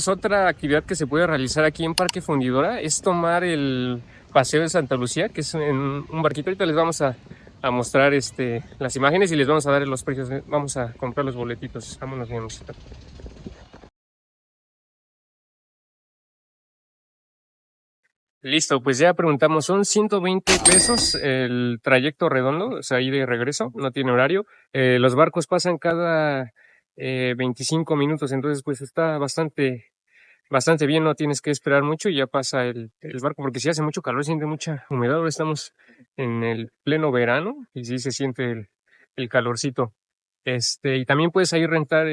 Otra actividad que se puede realizar aquí en Parque Fundidora es tomar el paseo de Santa Lucía, que es en un barquito. Ahorita les vamos a mostrar las imágenes y les vamos a dar los precios. Vamos a comprar los boletitos. Vámonos bien. Listo, pues ya preguntamos, son 120 pesos el trayecto redondo, o sea, ahí de regreso, no tiene horario. Los barcos pasan cada 25 minutos, entonces pues está bastante bien, no tienes que esperar mucho y ya pasa el barco, porque si hace mucho calor, siente mucha humedad. Ahora estamos en el pleno verano y sí se siente el calorcito. Y también puedes ahí rentar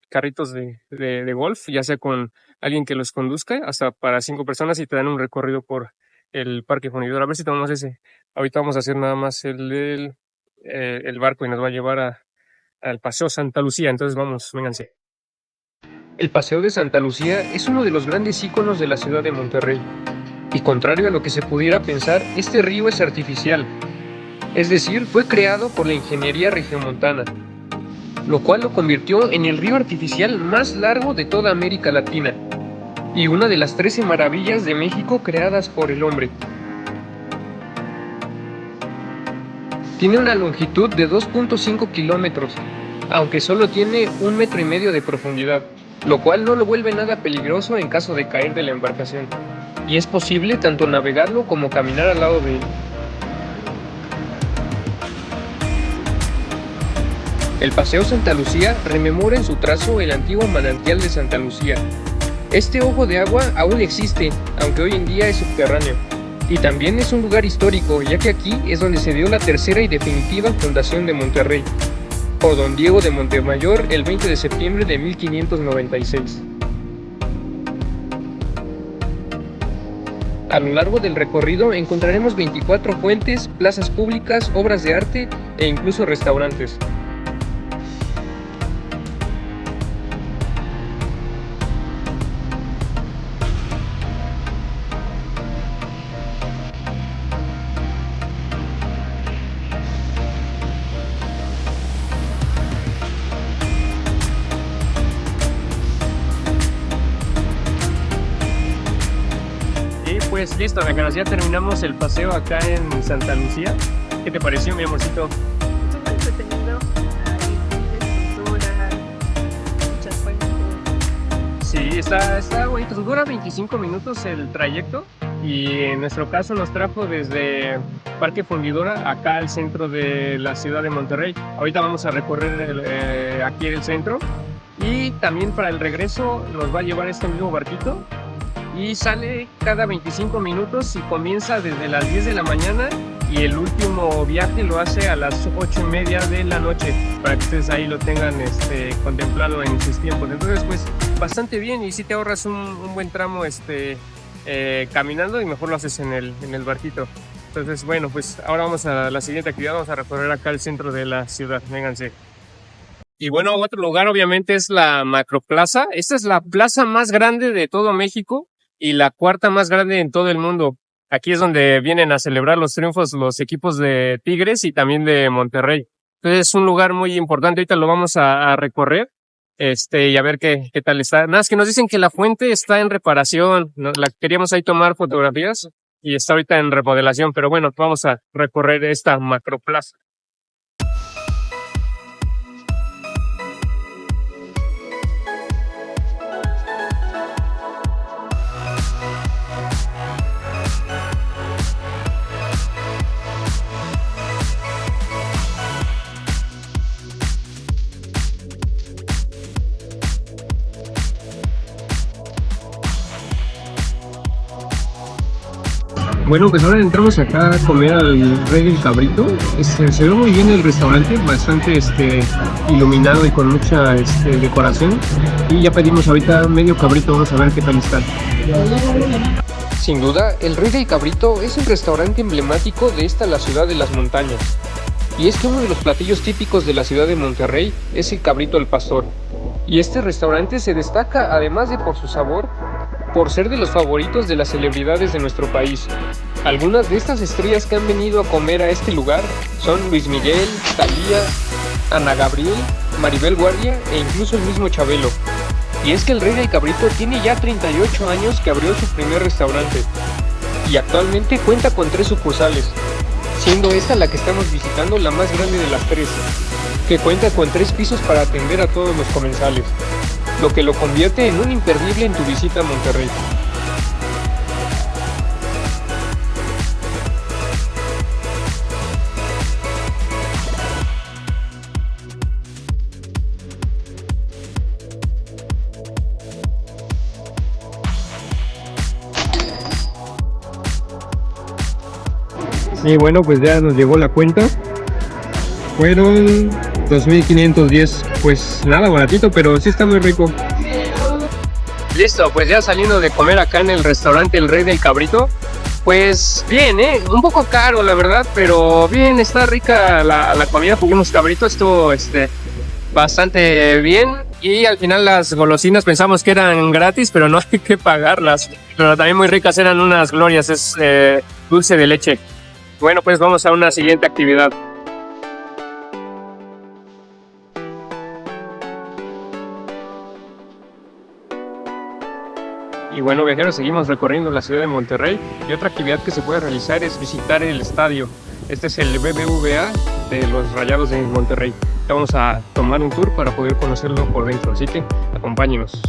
carritos de golf, ya sea con alguien que los conduzca, hasta para 5 personas, y te dan un recorrido por el Parque Fundidora. A ver si tomamos ese. Ahorita vamos a hacer nada más el barco y nos va a llevar al Paseo Santa Lucía. Entonces vamos, vénganse. El Paseo de Santa Lucía es uno de los grandes íconos de la ciudad de Monterrey. Y contrario a lo que se pudiera pensar, este río es artificial. Es decir, fue creado por la ingeniería regiomontana, lo cual lo convirtió en el río artificial más largo de toda América Latina y una de las 13 maravillas de México creadas por el hombre. Tiene una longitud de 2.5 kilómetros, aunque solo tiene 1,5 metros de profundidad, lo cual no lo vuelve nada peligroso en caso de caer de la embarcación, y es posible tanto navegarlo como caminar al lado de él. El Paseo Santa Lucía rememora en su trazo el antiguo manantial de Santa Lucía. Este ojo de agua aún existe, aunque hoy en día es subterráneo, y también es un lugar histórico, ya que aquí es donde se dio la tercera y definitiva fundación de Monterrey, por don Diego de Montemayor el 20 de septiembre de 1596. A lo largo del recorrido encontraremos 24 fuentes, plazas públicas, obras de arte e incluso restaurantes. Pues listo, Mecanos, ya terminamos el paseo acá en Santa Lucía. ¿Qué te pareció, mi amorcito? Súper entretenido, hay escultura, muchas fuentes. Sí, está bonito, dura 25 minutos el trayecto y en nuestro caso nos trajo desde Parque Fundidora acá al centro de la ciudad de Monterrey. Ahorita vamos a recorrer aquí el centro y también para el regreso nos va a llevar este mismo barquito. Y sale cada 25 minutos y comienza desde las 10 de la mañana y el último viaje lo hace a las 8:30 de la noche, para que ustedes ahí lo tengan contemplado en sus tiempos. Entonces pues bastante bien, y si te ahorras un buen tramo caminando, y mejor lo haces en el barquito. Entonces bueno, pues ahora vamos a la siguiente actividad. Vamos a recorrer acá el centro de la ciudad, vénganse. Y bueno, otro lugar obviamente es la Macroplaza. Esta es la plaza más grande de todo México y la cuarta más grande en todo el mundo. Aquí es donde vienen a celebrar los triunfos los equipos de Tigres y también de Monterrey. Entonces es un lugar muy importante. Ahorita lo vamos a recorrer y a ver qué tal está. Nada más que nos dicen que la fuente está en reparación. La queríamos ahí tomar fotografías y está ahorita en remodelación. Pero bueno, vamos a recorrer esta Macroplaza. Bueno, pues ahora entramos acá a comer al Rey del Cabrito. Se ve muy bien el restaurante, bastante iluminado y con mucha decoración. Y ya pedimos ahorita medio cabrito, vamos a ver qué tal está. Sin duda, el Rey del Cabrito es un restaurante emblemático de la ciudad de las montañas. Y es que uno de los platillos típicos de la ciudad de Monterrey es el cabrito al pastor. Y este restaurante se destaca, además de por su sabor, por ser de los favoritos de las celebridades de nuestro país. Algunas de estas estrellas que han venido a comer a este lugar son Luis Miguel, Thalía, Ana Gabriel, Maribel Guardia e incluso el mismo Chabelo. Y es que el Rey del Cabrito tiene ya 38 años que abrió su primer restaurante y actualmente cuenta con 3 sucursales, siendo esta la que estamos visitando la más grande de las 3, que cuenta con 3 pisos para atender a todos los comensales, lo que lo convierte en un imperdible en tu visita a Monterrey. Y bueno, pues ya nos llegó la cuenta. Fueron 2.510. Pues nada, baratito, pero sí está muy rico. Listo, pues ya saliendo de comer acá en el restaurante El Rey del Cabrito. Pues bien, un poco caro la verdad, pero bien, está rica la comida. Pudimos cabrito, estuvo bastante bien. Y al final las golosinas pensamos que eran gratis, pero no hay que pagarlas. Pero también muy ricas, eran unas glorias, es dulce de leche. Bueno, pues vamos a una siguiente actividad. Y bueno, viajeros, seguimos recorriendo la ciudad de Monterrey y otra actividad que se puede realizar es visitar el estadio. Este es el BBVA de los Rayados de Monterrey. Vamos a tomar un tour para poder conocerlo por dentro, así que acompáñenos.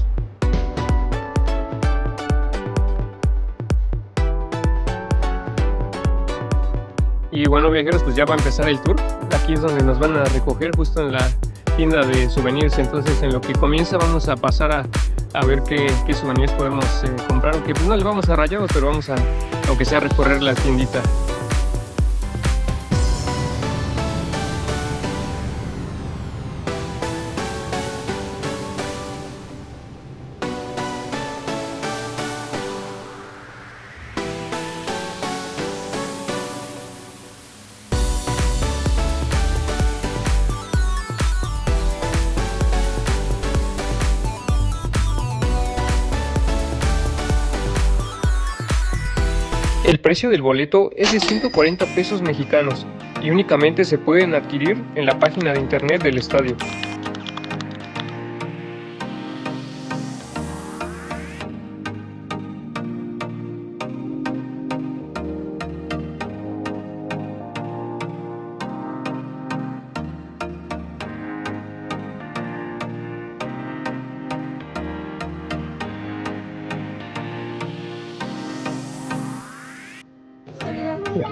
Y bueno, viajeros, pues ya va a empezar el tour. Aquí es donde nos van a recoger, justo en la tienda de souvenirs. Entonces, en lo que comienza vamos a pasar a ver qué souvenirs podemos comprar. Aunque pues no le vamos a Rayados, pero vamos a, aunque sea, recorrer la tiendita. El precio del boleto es de 140 pesos mexicanos y únicamente se pueden adquirir en la página de internet del estadio.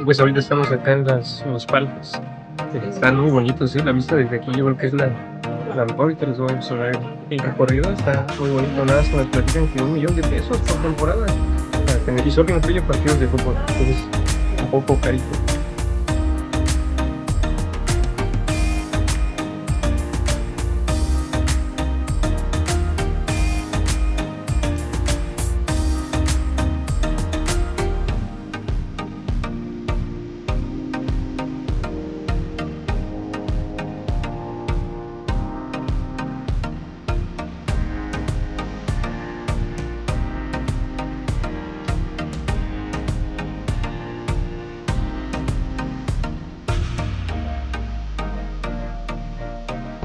Pues ahorita estamos acá en los palcos. Están muy bonitos, la vista desde aquí yo creo que es la mejor. Ahorita les voy a mostrar el recorrido, está muy bonito. Nada, se me platican que 1.000.000 de pesos por temporada para tener, y solo que no incluye partidos de fútbol, entonces un poco carito.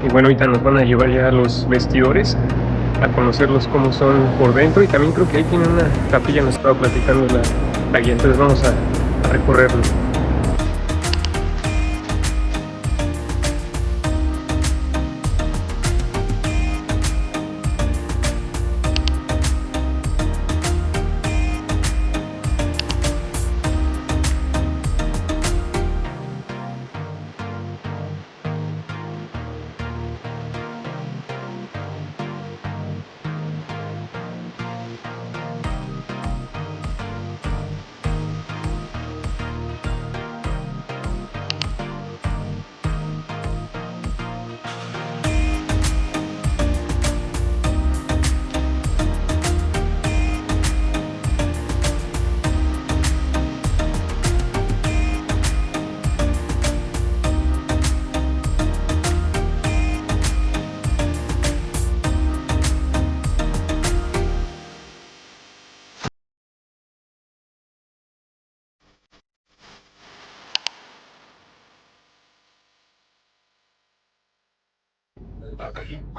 Y bueno, ahorita nos van a llevar ya a los vestidores a conocerlos cómo son por dentro, y también creo que ahí tiene una capilla, nos estaba platicando la guía, entonces vamos a recorrerlo.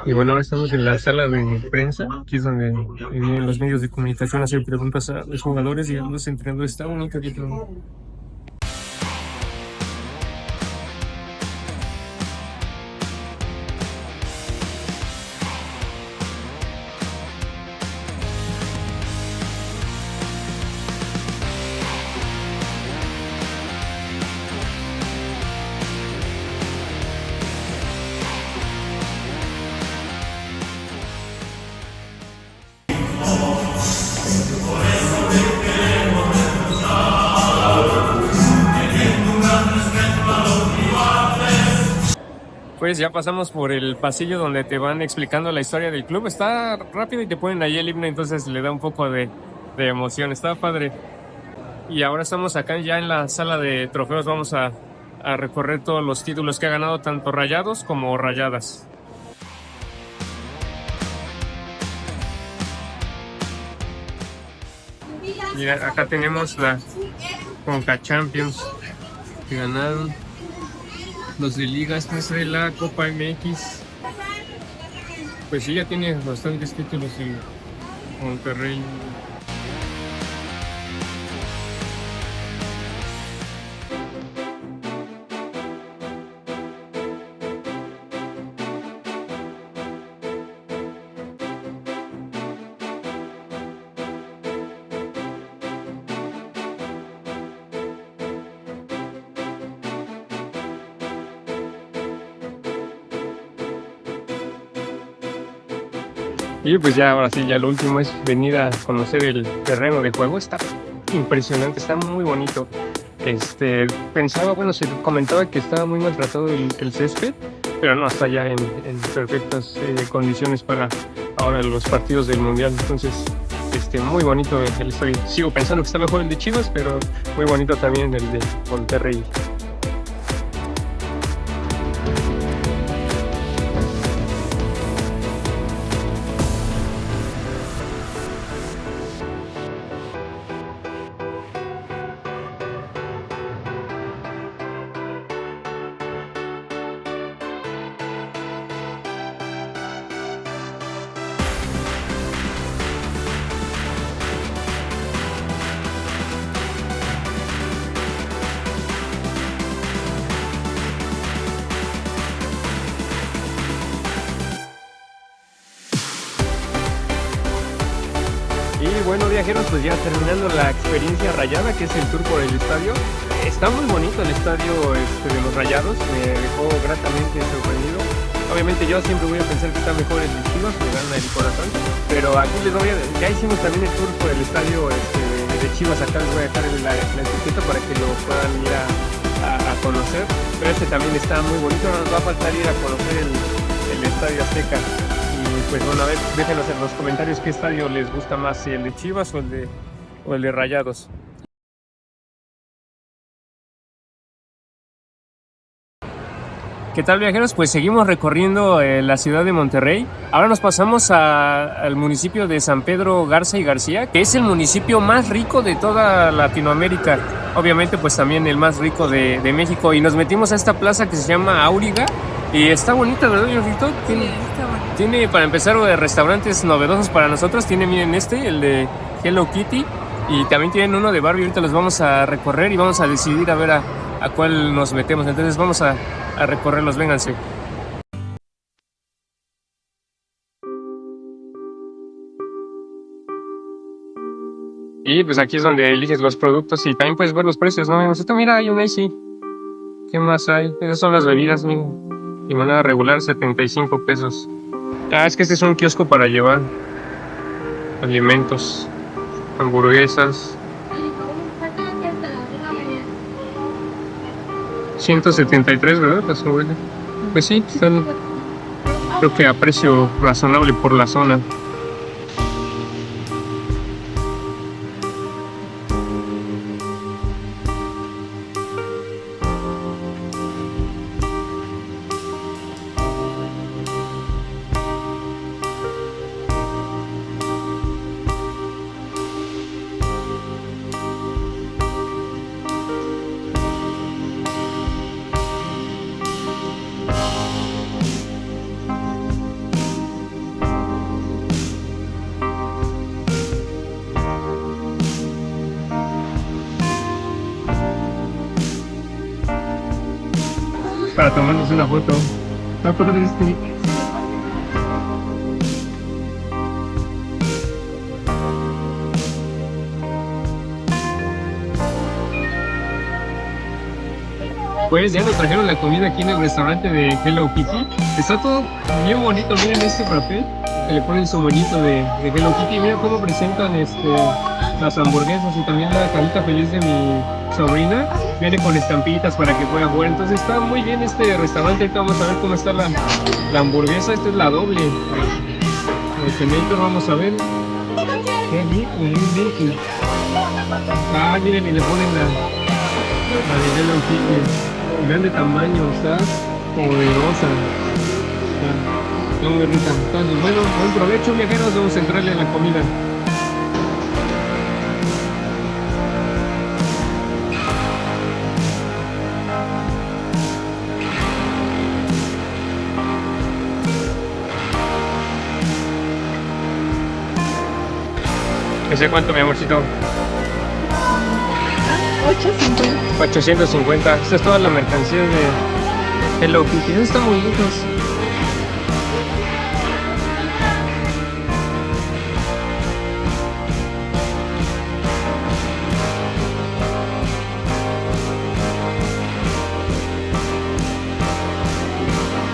Y bueno, ahora estamos en la sala de prensa, aquí es donde vienen los medios de comunicación a hacer preguntas a los jugadores y a los entrenadores. Está bonito aquí todo. Pues ya pasamos por el pasillo donde te van explicando la historia del club. Está rápido y te ponen ahí el himno, entonces le da un poco de emoción. Está padre. Y ahora estamos acá ya en la sala de trofeos. Vamos a recorrer todos los títulos que ha ganado tanto Rayados como Rayadas. Mira, acá tenemos la Conca Champions que ganaron. Los de Liga, esta es de la Copa MX. Pues sí, ya tiene bastantes títulos en Monterrey. Y pues ya, ahora sí, ya lo último es venir a conocer el terreno de juego. Está impresionante, está muy bonito. Pensaba, bueno, se comentaba que estaba muy maltratado el césped, pero no, está ya en perfectas condiciones para ahora los partidos del Mundial. Entonces, muy bonito el estadio. Sigo pensando que está mejor el de Chivas, pero muy bonito también el de Monterrey. Y bueno, viajeros, pues ya terminando la experiencia rayada, que es el tour por el estadio. Está muy bonito el estadio de los Rayados, me dejó gratamente sorprendido. Obviamente yo siempre voy a pensar que está mejor el de Chivas, me gana el corazón. Pero aquí les voy a... Ya hicimos también el tour por el estadio de Chivas, acá les voy a dejar la etiqueta para que lo puedan ir a conocer. Pero también está muy bonito, nos va a faltar ir a conocer el Estadio Azteca. Pues bueno, a ver, déjenos en los comentarios qué estadio les gusta más, si el de Chivas o el de Rayados. ¿Qué tal, viajeros? Pues seguimos recorriendo la ciudad de Monterrey. Ahora nos pasamos al municipio de San Pedro Garza y García, que es el municipio más rico de toda Latinoamérica. Obviamente pues también el más rico de México. Y nos metimos a esta plaza que se llama Auriga. Y está bonita, ¿verdad, Jorgito? Tiene, para empezar, restaurantes novedosos para nosotros. Tiene, miren, el de Hello Kitty. Y también tienen uno de Barbie. Ahorita los vamos a recorrer y vamos a decidir a ver a cuál nos metemos. Entonces vamos a recorrerlos, vénganse. Y pues aquí es donde eliges los productos y también puedes ver los precios, ¿no? Esto, mira, hay un AC. ¿Qué más hay? Esas son las bebidas, mira. De manera regular, 75 pesos. Ah, es que este es un kiosco para llevar alimentos, hamburguesas. 173, ¿verdad? Pues sí, están, creo que a precio razonable por la zona. para tomarnos una foto. Está padre este. Pues ya nos trajeron la comida aquí en el restaurante de Hello Kitty. Está todo bien bonito, miren este papel. Que le ponen su monito de Hello Kitty. Mira cómo presentan las hamburguesas y también la carita feliz de mi sobrina. Viene con estampitas para que pueda jugar. Entonces está muy bien este restaurante. Ahorita vamos a ver cómo está la hamburguesa. Esta es la doble. Vamos a ver. Qué rico, muy rico. Ah, miren, y le ponen la de Hello Kitty. Grande tamaño, está poderosa. Está muy rica. Entonces, bueno, buen provecho, viajeros. Vamos a entrarle a la comida. ¿Ese cuánto, mi amorcito? 8.50. 850. Esta es toda la mercancía de Hello Kitty. Estos están muy lindos.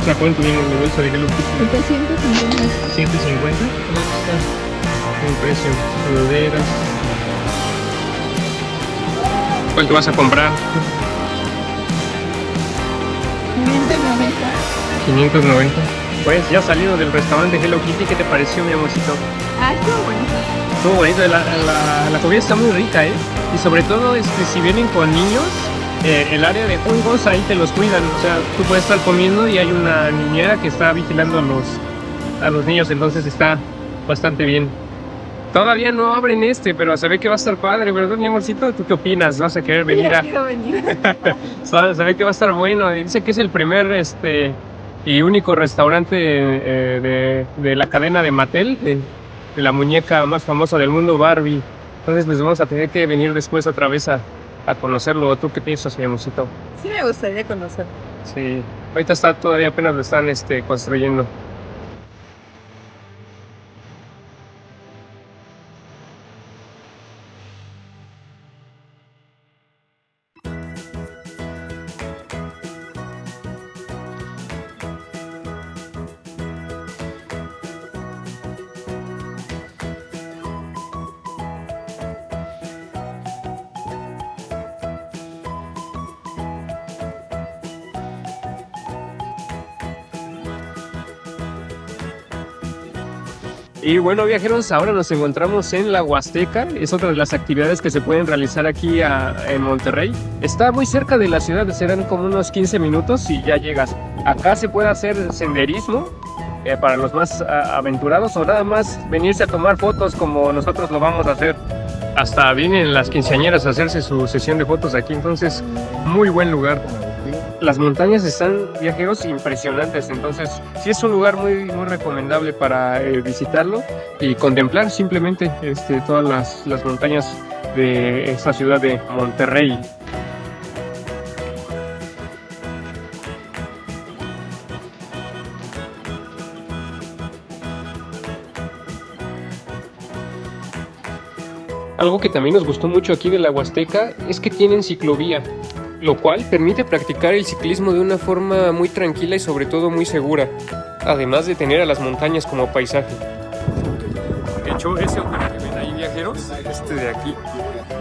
O sea, ¿cuánto viene el bolso de Hello Kitty? 750. 150. Un precio. Sudaderas. ¿Cuánto vas a comprar? 590. 590. Pues ya salido del restaurante Hello Kitty, ¿qué te pareció, mi amorcito? Ah, estuvo bonito. Estuvo bonito, la comida está muy rica, ¿eh? Y sobre todo, si vienen con niños, el área de juegos ahí te los cuidan. O sea, tú puedes estar comiendo y hay una niñera que está vigilando a los niños, entonces está bastante bien. Todavía no abren pero se ve que va a estar padre, ¿verdad, mi amorcito? ¿Tú qué opinas? ¿Vas a querer venir Ya quiero venir. Se ve que va a estar bueno. Dice que es el primer y único restaurante de la cadena de Mattel, de la muñeca más famosa del mundo, Barbie. Entonces pues vamos a tener que venir después otra vez a conocerlo. ¿Tú qué piensas, mi amorcito? Sí me gustaría conocer. Sí, ahorita está todavía apenas lo están construyendo. Y bueno, viajeros, ahora nos encontramos en la Huasteca. Es otra de las actividades que se pueden realizar aquí en Monterrey. Está muy cerca de la ciudad, serán como unos 15 minutos y ya llegas. Acá se puede hacer senderismo para los más aventurados, o nada más venirse a tomar fotos como nosotros lo vamos a hacer. Hasta vienen las quinceañeras a hacerse su sesión de fotos aquí, entonces muy buen lugar. Las montañas están, viajeros, impresionantes, entonces sí es un lugar muy, muy recomendable para visitarlo y contemplar simplemente todas las montañas de esta ciudad de Monterrey. Algo que también nos gustó mucho aquí de la Huasteca es que tienen ciclovía, lo cual permite practicar el ciclismo de una forma muy tranquila y sobre todo muy segura, además de tener a las montañas como paisaje. De hecho, ese hotel que ven ahí, viajeros, de aquí,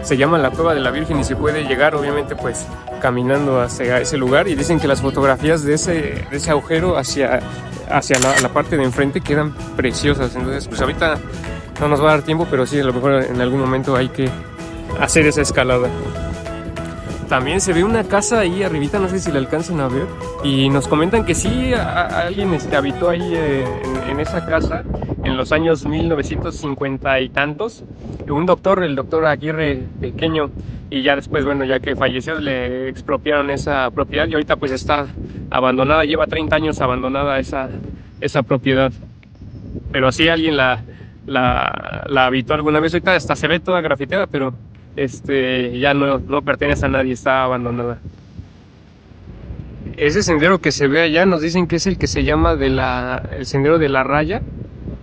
se llama la Cueva de la Virgen y se puede llegar obviamente pues caminando hacia ese lugar, y dicen que las fotografías de ese agujero hacia la parte de enfrente quedan preciosas. Entonces pues ahorita no nos va a dar tiempo, pero sí, a lo mejor en algún momento hay que hacer esa escalada. También se ve una casa ahí arribita, no sé si la alcanzan a ver, y nos comentan que sí, alguien habitó ahí en esa casa en los años 1950 y tantos, un doctor, el doctor Aguirre Pequeño, y ya después, bueno, ya que falleció, le expropiaron esa propiedad y ahorita pues está abandonada, lleva 30 años abandonada esa propiedad, pero sí alguien la habitó alguna vez. Ahorita hasta se ve toda grafiteada, pero ya no pertenece a nadie, está abandonada. Ese sendero que se ve allá nos dicen que es el que se llama el sendero de la Raya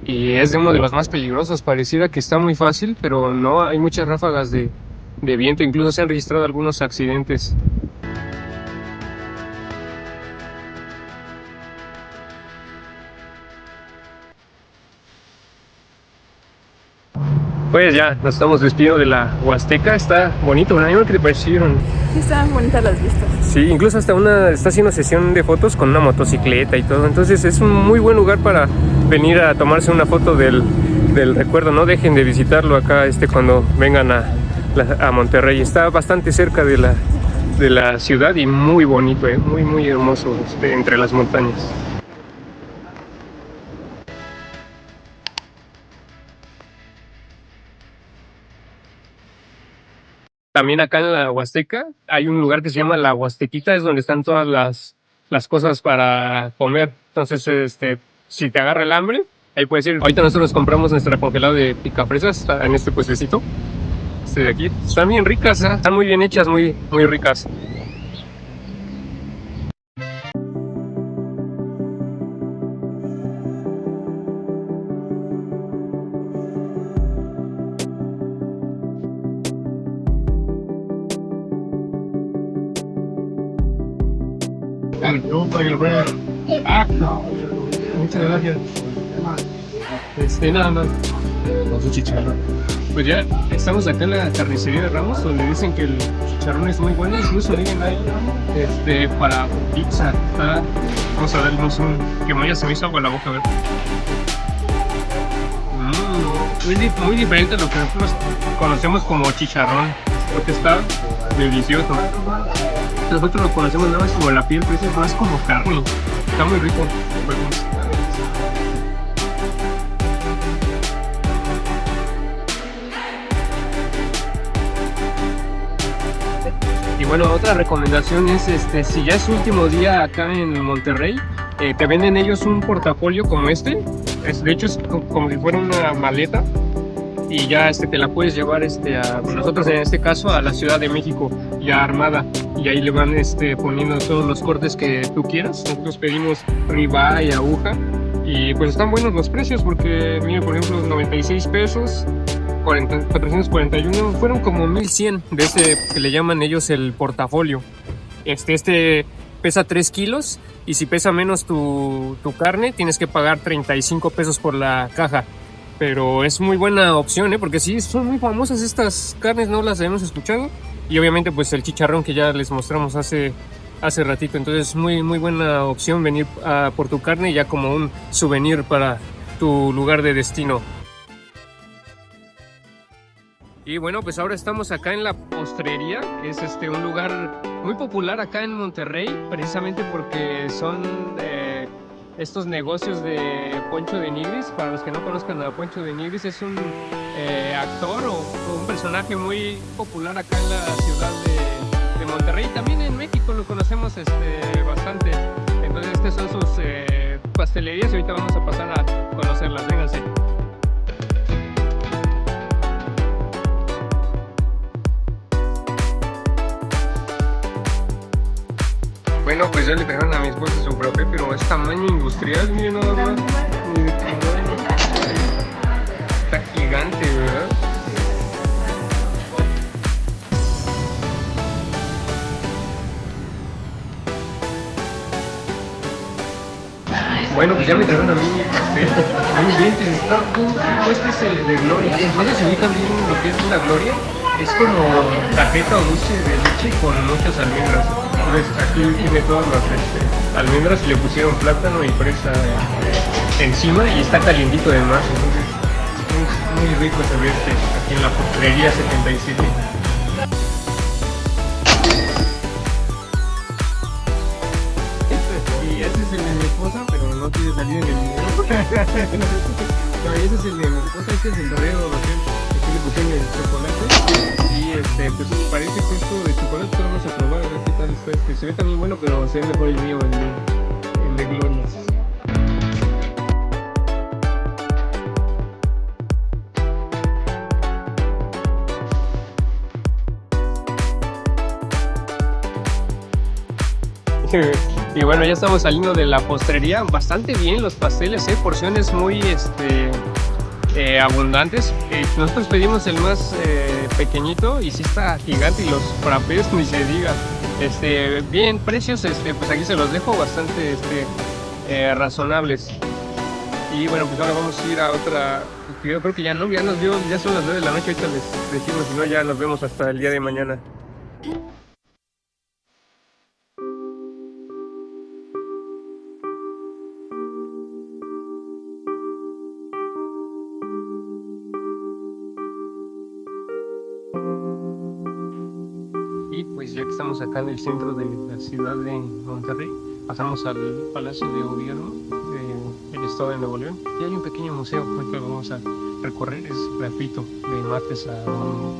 y es de uno de los más peligrosos. Pareciera que está muy fácil, pero no, hay muchas ráfagas de viento, incluso se han registrado algunos accidentes. Pues ya, nos estamos despidiendo de la Huasteca. Está bonito, ¿no? ¿Qué te parecieron? Sí, estaban bonitas las vistas. Sí, incluso hasta está haciendo sesión de fotos con una motocicleta y todo. Entonces es un muy buen lugar para venir a tomarse una foto del recuerdo. No dejen de visitarlo acá cuando vengan a Monterrey. Está bastante cerca de la ciudad y muy bonito, muy muy hermoso entre las montañas. También acá en la Huasteca hay un lugar que se llama La Huastequita, es donde están todas las cosas para comer. Entonces, si te agarra el hambre, ahí puedes ir. Ahorita nosotros compramos nuestra congelada de picafresas en este puestecito. De aquí. Están bien ricas, están muy bien hechas, muy, muy ricas. Muchas gracias. Nada más. Con su chicharrón. Pues ya estamos acá en la carnicería de Ramos, donde dicen que el chicharrón es muy bueno, incluso digan ahí para pizza. Vamos a darnos que ya se me hizo agua en la boca, a ver. Muy diferente a lo que nosotros conocemos como chicharrón, porque está delicioso. Nosotros lo conocemos nada más como la piel, pero es más como carne. Está muy rico. Y bueno, otra recomendación es, si ya es su último día acá en Monterrey, te venden ellos un portafolio como este. De hecho es como si fuera una maleta y ya te la puedes llevar nosotros en este caso a la Ciudad de México ya armada, y ahí le van poniendo todos los cortes que tú quieras. Nosotros pedimos ribeye y aguja y pues están buenos los precios, porque mire, por ejemplo, 96 pesos, 441, fueron como 1100 de ese que le llaman ellos el portafolio. Este pesa 3 kilos y si pesa menos tu carne tienes que pagar 35 pesos por la caja. Pero es muy buena opción, porque sí, son muy famosas estas carnes, no las habíamos escuchado. Y obviamente pues el chicharrón que ya les mostramos hace ratito. Entonces muy, muy buena opción venir por tu carne ya como un souvenir para tu lugar de destino. Y bueno, pues ahora estamos acá en la Postrería, que es un lugar muy popular acá en Monterrey, precisamente porque son estos negocios de Poncho de Nigris. Para los que no conozcan a Poncho de Nigris, es un actor o un personaje muy popular acá en la ciudad de Monterrey. También en México lo conocemos bastante. Entonces estas son sus pastelerías y ahorita vamos a pasar a conocerlas. Vénganse. Bueno, pues ya le pegaron a mi esposa su frappé, pero es tamaño industrial, miren nada más. Está gigante, ¿verdad? Bueno, pues ya me trajeron a mí mi pastel. Muy bien, este es el de Gloria. No sé si ubican bien lo que es una Gloria. Es como cajeta o dulce de leche con muchas almendras. Entonces aquí tiene todas las almendras y le pusieron plátano y fresa encima y está calientito además. Entonces es muy rico se ve aquí en la Postrería 77. Y este es el de mi esposa, pero no quiere salir en el video. No, ese es el de mi esposa, este es el Dorrego Hotel. Aquí le pusieron el chocolate. Y pues parece que esto de chocolate lo vamos a probar, a ver qué tal está. Se ve también bueno, pero se ve mejor el mío, el de Gloria. Sí. Y bueno, ya estamos saliendo de la postrería. Bastante bien los pasteles, porciones muy abundantes. Nosotros pedimos el más pequeñito y sí está gigante, y los frappés ni se diga. Bien, precios, pues aquí se los dejo bastante razonables. Y bueno, pues ahora vamos a ir a otra. Yo creo que ya no, ya nos vio, ya son las 9 de la noche. Ahorita les decimos, si no, ya nos vemos hasta el día de mañana. Y pues ya que estamos acá en el centro de la ciudad de Monterrey, pasamos al Palacio de Gobierno del Estado de Nuevo León. Y hay un pequeño museo que vamos a recorrer, es gratuito de martes a domingo.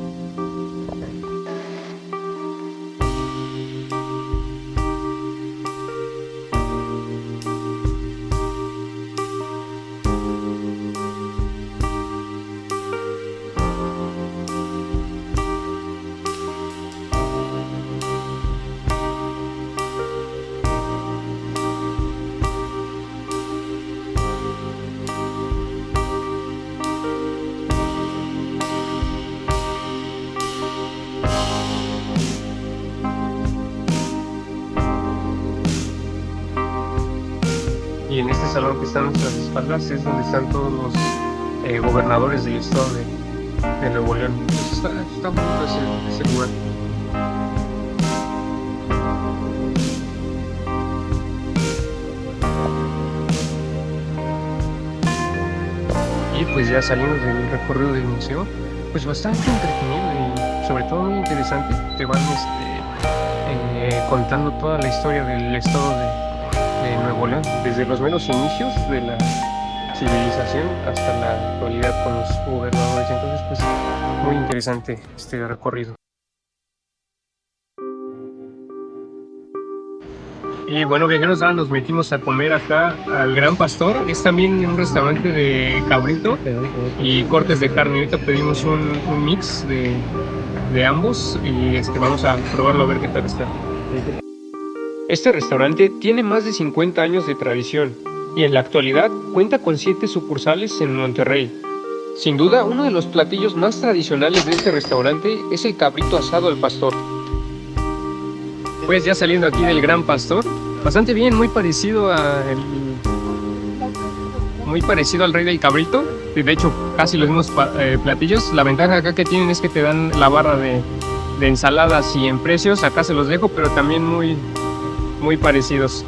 Y en este salón que está a nuestras espaldas es donde están todos los gobernadores del estado de Nuevo León. Entonces está bonito ese lugar. Y pues ya salimos del recorrido del museo, pues bastante entretenido y sobre todo muy interesante. Te van contando toda la historia del estado de Nuevo León, desde los meros inicios de la civilización hasta la actualidad con los gobernadores. Entonces, pues muy interesante este recorrido. Y bueno, viajeros, ahora nos metimos a comer acá al Gran Pastor. Es también un restaurante de cabrito y cortes de carne. Ahorita pedimos un mix de ambos y vamos a probarlo a ver qué tal está. Este restaurante tiene más de 50 años de tradición y en la actualidad cuenta con 7 sucursales en Monterrey. Sin duda, uno de los platillos más tradicionales de este restaurante es el cabrito asado al pastor. Pues ya saliendo aquí del Gran Pastor, bastante bien, muy parecido al Rey del Cabrito. De hecho, casi los mismos platillos. La ventaja acá que tienen es que te dan la barra de ensaladas, y en precios acá se los dejo, pero también muy parecidos.